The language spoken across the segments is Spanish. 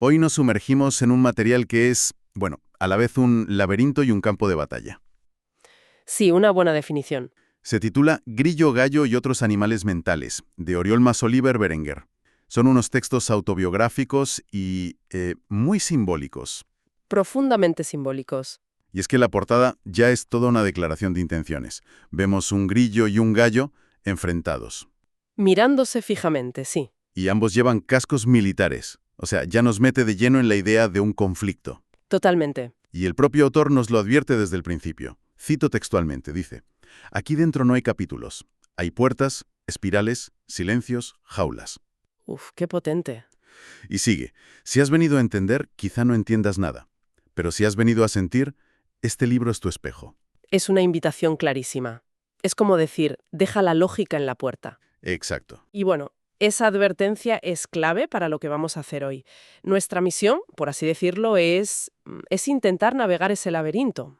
Hoy nos sumergimos en un material que es, bueno, a la vez un laberinto y un campo de batalla. Sí, una buena definición. Se titula Grillo, Gallo y otros animales mentales, de Oriol Masoliver Berenguer. Son unos textos autobiográficos y muy simbólicos. Profundamente simbólicos. Y es que la portada ya es toda una declaración de intenciones. Vemos un grillo y un gallo enfrentados. Mirándose fijamente, sí. Y ambos llevan cascos militares. O sea, ya nos mete de lleno en la idea de un conflicto. Totalmente. Y el propio autor nos lo advierte desde el principio. Cito textualmente, dice: aquí dentro no hay capítulos. Hay puertas, espirales, silencios, jaulas. Uf, qué potente. Y sigue: si has venido a entender, quizá no entiendas nada. Pero si has venido a sentir, este libro es tu espejo. Es una invitación clarísima. Es como decir, deja la lógica en la puerta. Exacto. Y bueno, esa advertencia es clave para lo que vamos a hacer hoy. Nuestra misión, por así decirlo, es intentar navegar ese laberinto.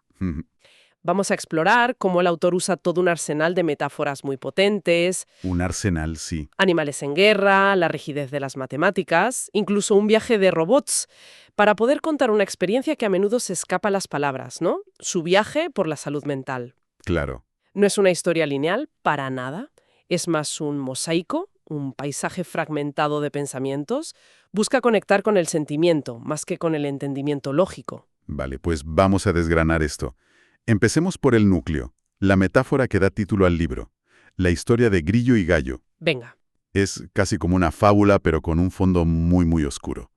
Vamos a explorar cómo el autor usa todo un arsenal de metáforas muy potentes, Un arsenal, sí. animales en guerra, la rigidez de las matemáticas, incluso un viaje de robots, para poder contar una experiencia que a menudo se escapa a las palabras, ¿no? Su viaje por la salud mental. Claro. No es una historia lineal, para nada. Es más un mosaico, un paisaje fragmentado de pensamientos. Busca conectar con el sentimiento, más que con el entendimiento lógico. Vale, pues vamos a desgranar esto. Empecemos por el núcleo, la metáfora que da título al libro, la historia de Grillo y Gallo. Venga. Es casi como una fábula, pero con un fondo muy oscuro.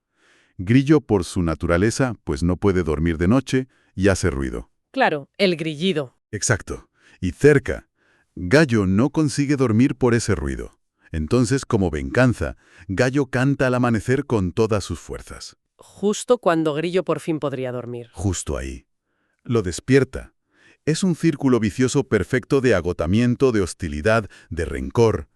Grillo, por su naturaleza, pues no puede dormir de noche y hace ruido. Claro, el grillido. Exacto. Y cerca, Gallo no consigue dormir por ese ruido. Entonces, como venganza, Gallo canta al amanecer con todas sus fuerzas. Justo cuando Grillo por fin podría dormir. Justo ahí. Lo despierta. Es un círculo vicioso perfecto de agotamiento, de hostilidad, de rencor.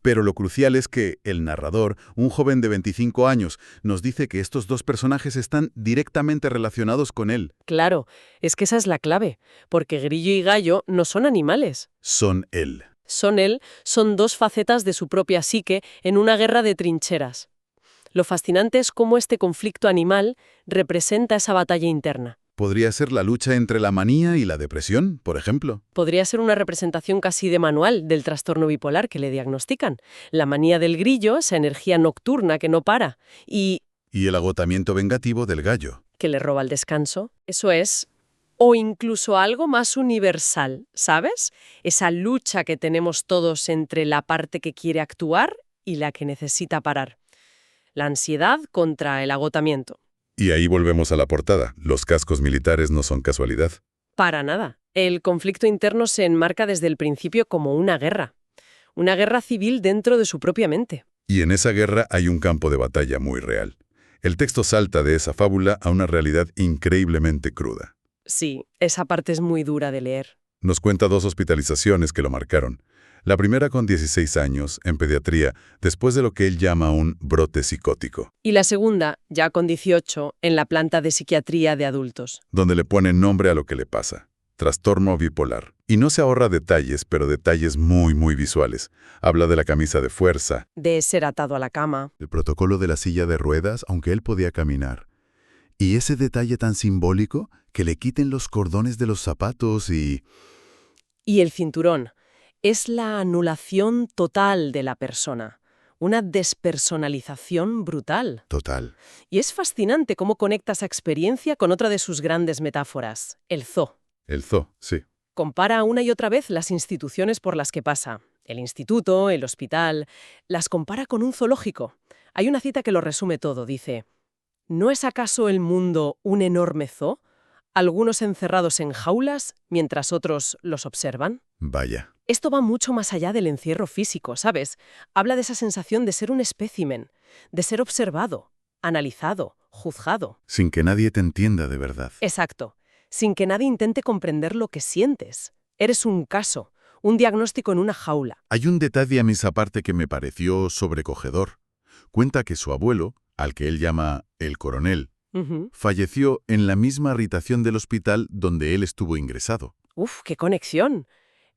Pero lo crucial es que el narrador, un joven de 25 años, nos dice que estos dos personajes están directamente relacionados con él. Claro, es que esa es la clave, porque Grillo y Gallo no son animales. Son él. Son él, son dos facetas de su propia psique en una guerra de trincheras. Lo fascinante es cómo este conflicto animal representa esa batalla interna. ¿Podría ser la lucha entre la manía y la depresión, por ejemplo? Podría ser una representación casi de manual del trastorno bipolar que le diagnostican. La manía del grillo, esa energía nocturna que no para, y Y el agotamiento vengativo del gallo. que le roba el descanso. Eso es. O incluso algo más universal, ¿sabes? Esa lucha que tenemos todos entre la parte que quiere actuar y la que necesita parar. La ansiedad contra el agotamiento. Y ahí volvemos a la portada. Los cascos militares no son casualidad. Para nada. El conflicto interno se enmarca desde el principio como una guerra. Una guerra civil dentro de su propia mente. Y en esa guerra hay un campo de batalla muy real. El texto salta de esa fábula a una realidad increíblemente cruda. Sí, esa parte es muy dura de leer. Nos cuenta dos hospitalizaciones que lo marcaron. La primera con 16 años, en pediatría, después de lo que él llama un brote psicótico, Y la segunda, ya con 18, en la planta de psiquiatría de adultos. donde le pone nombre a lo que le pasa. Trastorno bipolar. Y no se ahorra detalles, pero detalles muy visuales. Habla de la camisa de fuerza, De ser atado a la cama. el protocolo de la silla de ruedas, aunque él podía caminar. Y ese detalle tan simbólico, que le quiten los cordones de los zapatos y... Y el cinturón. Es la anulación total de la persona. Una despersonalización brutal. Total. Y es fascinante cómo conecta esa experiencia con otra de sus grandes metáforas, el zoo. El zoo, sí. Compara una y otra vez las instituciones por las que pasa. El instituto, el hospital, las compara con un zoológico. Hay una cita que lo resume todo, dice: ¿no es acaso el mundo un enorme zoo? Algunos encerrados en jaulas mientras otros los observan. Vaya. Esto va mucho más allá del encierro físico, ¿sabes? Habla de esa sensación de ser un espécimen, de ser observado, analizado, juzgado. Sin que nadie te entienda de verdad. Exacto. Sin que nadie intente comprender lo que sientes. Eres un caso, un diagnóstico en una jaula. Hay un detalle a mis aparte que me pareció sobrecogedor. Cuenta que su abuelo, al que él llama el coronel, falleció en la misma habitación del hospital donde él estuvo ingresado. ¡Uf, qué conexión!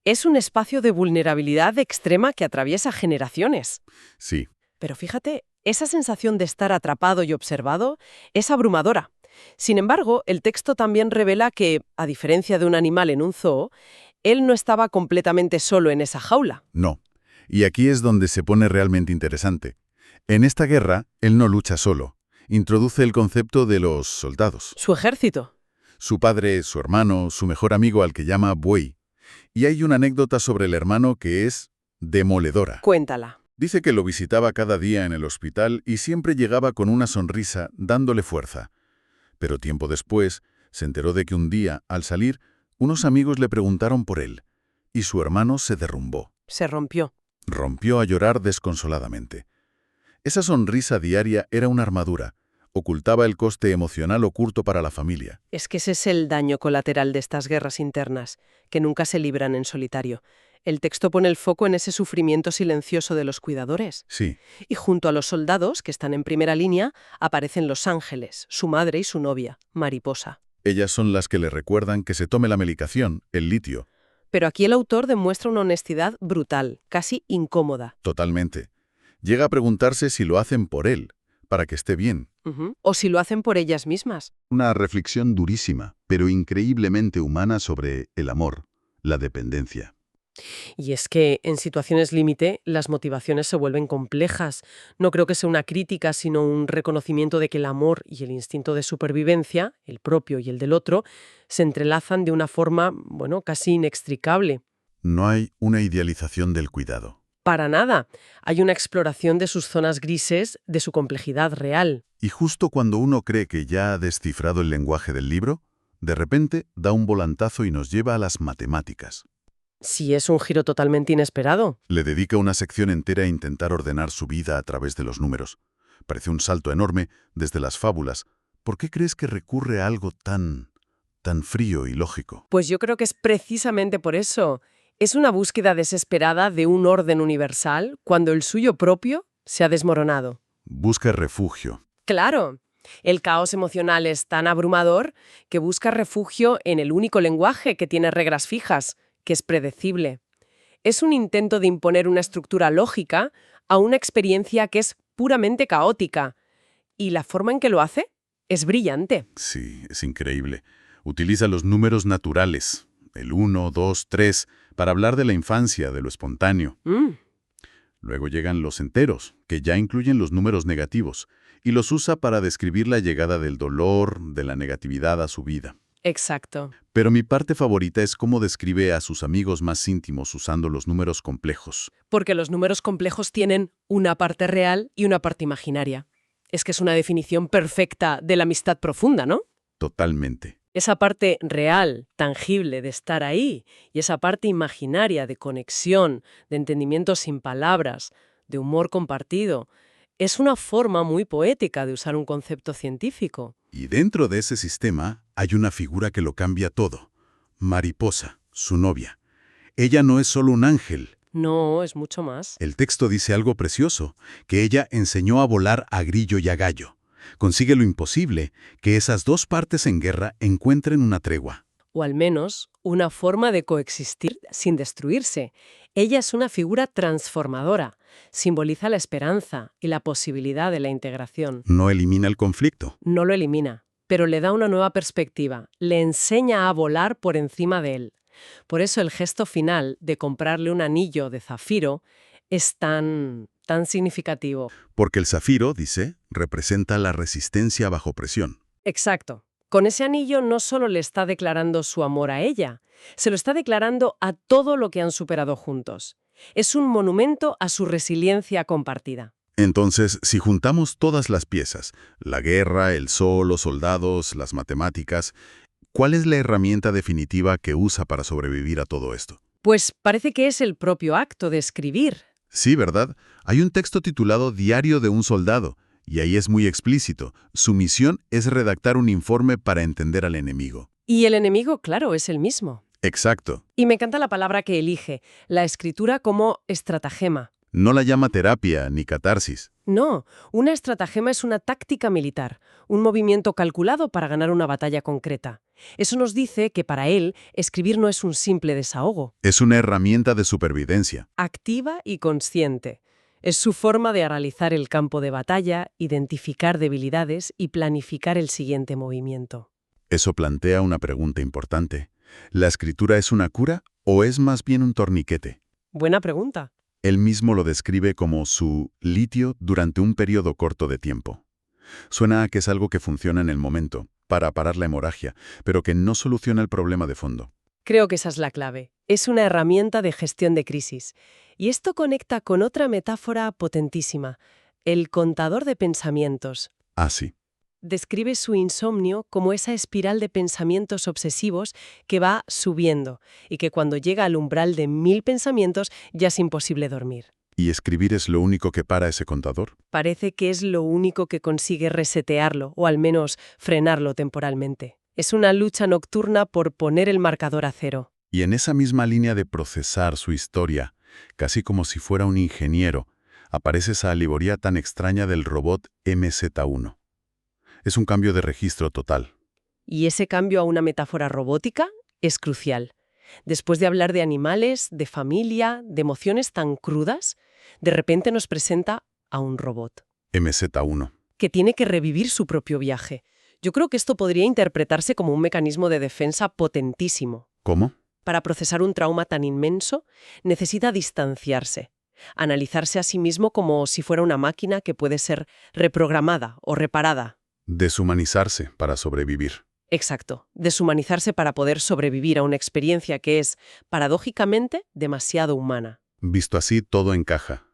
Es un espacio de vulnerabilidad extrema que atraviesa generaciones. Sí. Pero fíjate, Esa sensación de estar atrapado y observado es abrumadora. Sin embargo, el texto también revela que, a diferencia de un animal en un zoo, él no estaba completamente solo en esa jaula. No. Y aquí es donde se pone realmente interesante. En esta guerra, él no lucha solo. Introduce el concepto de los soldados. Su ejército. Su padre, su hermano, su mejor amigo al que llama buey. Y hay una anécdota sobre el hermano que es demoledora. Cuéntala. Dice que lo visitaba cada día en el hospital y siempre llegaba con una sonrisa, dándole fuerza. Pero tiempo después, se enteró de que un día, al salir, unos amigos le preguntaron por él, y su hermano se derrumbó. Se rompió. Rompió a llorar desconsoladamente. Esa sonrisa diaria era una armadura. Ocultaba el coste emocional oculto para la familia. Es que ese es el daño colateral de estas guerras internas, que nunca se libran en solitario. El texto pone el foco en ese sufrimiento silencioso de los cuidadores. Sí, Y junto a los soldados, que están en primera línea, aparecen los ángeles, su madre y su novia, Mariposa. ellas son las que le recuerdan que se tome la medicación, el litio. Pero aquí el autor demuestra una honestidad brutal, casi incómoda. Totalmente. Llega a preguntarse si lo hacen por él, para que esté bien. O si lo hacen por ellas mismas. Una reflexión durísima, pero increíblemente humana sobre el amor, la dependencia. Y es que en situaciones límite las motivaciones se vuelven complejas. No creo que sea una crítica, sino un reconocimiento de que el amor y el instinto de supervivencia, el propio y el del otro, se entrelazan de una forma, casi inextricable. No hay una idealización del cuidado. Para nada. Hay una exploración de sus zonas grises, de su complejidad real. Y justo cuando uno cree que ya ha descifrado el lenguaje del libro, de repente da un volantazo y nos lleva a las matemáticas. Sí, es un giro totalmente inesperado. Le dedica una sección entera a intentar ordenar su vida a través de los números. Parece un salto enorme desde las fábulas. ¿Por qué crees que recurre a algo tan frío y lógico? Pues yo creo que es precisamente por eso. Es una búsqueda desesperada de un orden universal cuando el suyo propio se ha desmoronado. Busca refugio. Claro, el caos emocional es tan abrumador que busca refugio en el único lenguaje que tiene reglas fijas, que es predecible. Es un intento de imponer una estructura lógica a una experiencia que es puramente caótica. Y la forma en que lo hace es brillante. Sí, es increíble. Utiliza los números naturales, el 1, 2, 3, para hablar de la infancia, de lo espontáneo. Luego llegan los enteros, que ya incluyen los números negativos, y los usa para describir la llegada del dolor, de la negatividad a su vida. Exacto. Pero mi parte favorita es cómo describe a sus amigos más íntimos usando los números complejos. Porque los números complejos tienen una parte real y una parte imaginaria. Es que es una definición perfecta de la amistad profunda, ¿no? Totalmente. Esa parte real, tangible de estar ahí, y esa parte imaginaria de conexión, de entendimiento sin palabras, de humor compartido, es una forma muy poética de usar un concepto científico. Y dentro de ese sistema hay una figura que lo cambia todo. Mariposa, su novia. Ella no es solo un ángel. No, es mucho más. El texto dice algo precioso, que ella enseñó a volar a grillo y a gallo. Consigue lo imposible, que esas dos partes en guerra encuentren una tregua. O al menos una forma de coexistir sin destruirse. Ella es una figura transformadora. Simboliza la esperanza y la posibilidad de la integración. No elimina el conflicto. No lo elimina, pero le da una nueva perspectiva. Le enseña a volar por encima de él. Por eso el gesto final de comprarle un anillo de zafiro es tan significativo. Porque el zafiro, dice, representa la resistencia bajo presión. Exacto. Con ese anillo no solo le está declarando su amor a ella, se lo está declarando a todo lo que han superado juntos. Es un monumento a su resiliencia compartida. Entonces, si juntamos todas las piezas, la guerra, el sol, los soldados, las matemáticas, ¿cuál es la herramienta definitiva que usa para sobrevivir a todo esto? Pues parece que es el propio acto de escribir. Sí, ¿verdad? Hay un texto titulado Diario de un soldado, y ahí es muy explícito. Su misión es redactar un informe para entender al enemigo. Y el enemigo, claro, es el mismo. Exacto. Y me encanta la palabra que elige, la escritura como estratagema. No la llama terapia ni catarsis. No, una estratagema es una táctica militar, un movimiento calculado para ganar una batalla concreta. Eso nos dice que para él, escribir no es un simple desahogo. Es una herramienta de supervivencia. Activa y consciente. Es su forma de analizar el campo de batalla, identificar debilidades y planificar el siguiente movimiento. Eso plantea una pregunta importante. ¿La escritura es una cura o es más bien un torniquete? Buena pregunta. Él mismo lo describe como su litio durante un periodo corto de tiempo. Suena a que es algo que funciona en el momento, para parar la hemorragia, pero que no soluciona el problema de fondo. Creo que esa es la clave. Es una herramienta de gestión de crisis. Y esto conecta con otra metáfora potentísima, el contador de pensamientos. Ah, sí. Describe su insomnio como esa espiral de pensamientos obsesivos que va subiendo y que cuando llega al umbral de 1000 pensamientos ya es imposible dormir. ¿Y escribir es lo único que para ese contador? Parece que es lo único que consigue resetearlo o al menos frenarlo temporalmente. Es una lucha nocturna por poner el marcador a cero. Y en esa misma línea de procesar su historia, casi como si fuera un ingeniero, aparece esa alegoría tan extraña del robot MZ1. Es un cambio de registro total. Y ese cambio a una metáfora robótica es crucial. Después de hablar de animales, de familia, de emociones tan crudas, de repente nos presenta a un robot MZ1. que tiene que revivir su propio viaje. Yo creo que esto podría interpretarse como un mecanismo de defensa potentísimo. ¿Cómo? Para procesar un trauma tan inmenso, necesita distanciarse, analizarse a sí mismo como si fuera una máquina que puede ser reprogramada o reparada. Deshumanizarse para sobrevivir. Exacto, deshumanizarse para poder sobrevivir a una experiencia que es, paradójicamente, demasiado humana. Visto así, todo encaja.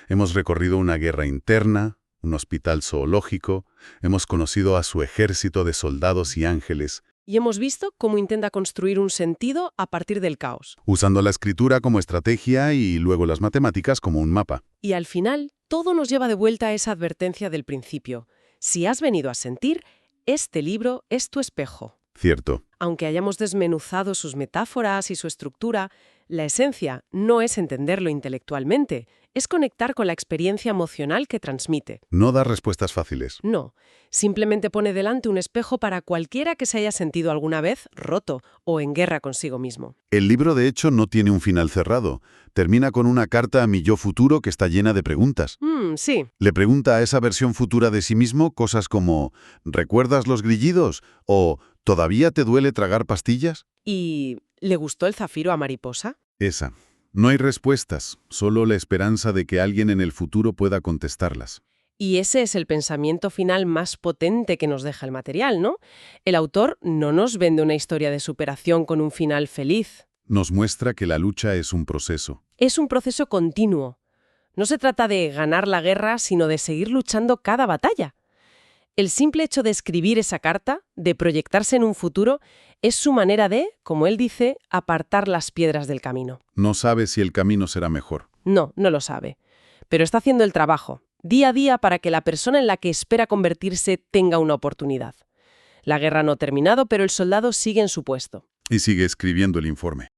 Hemos recorrido una guerra interna, un hospital zoológico, hemos conocido a su ejército de soldados y ángeles, Y hemos visto cómo intenta construir un sentido a partir del caos. usando la escritura como estrategia y luego las matemáticas como un mapa. Y al final, todo nos lleva de vuelta a esa advertencia del principio. Si has venido a sentir, este libro es tu espejo. Cierto. Aunque hayamos desmenuzado sus metáforas y su estructura, la esencia no es entenderlo intelectualmente, es conectar con la experiencia emocional que transmite. No da respuestas fáciles. No, simplemente pone delante un espejo para cualquiera que se haya sentido alguna vez roto o en guerra consigo mismo. El libro, de hecho, no tiene un final cerrado. Termina con una carta a mi yo futuro que está llena de preguntas. Sí. Le pregunta a esa versión futura de sí mismo cosas como ¿recuerdas los grillidos? O ¿todavía te duele tragar pastillas? ¿Y le gustó el zafiro a Mariposa? Esa. No hay respuestas, solo la esperanza de que alguien en el futuro pueda contestarlas. Y ese es el pensamiento final más potente que nos deja el material, ¿no? El autor no nos vende una historia de superación con un final feliz. Nos muestra que la lucha es un proceso. Es un proceso continuo. No se trata de ganar la guerra, sino de seguir luchando cada batalla. El simple hecho de escribir esa carta, de proyectarse en un futuro, es su manera de, como él dice, apartar las piedras del camino. No sabe si el camino será mejor. No, no lo sabe. Pero está haciendo el trabajo, día a día, para que la persona en la que espera convertirse tenga una oportunidad. La guerra no ha terminado, pero el soldado sigue en su puesto. Y sigue escribiendo el informe.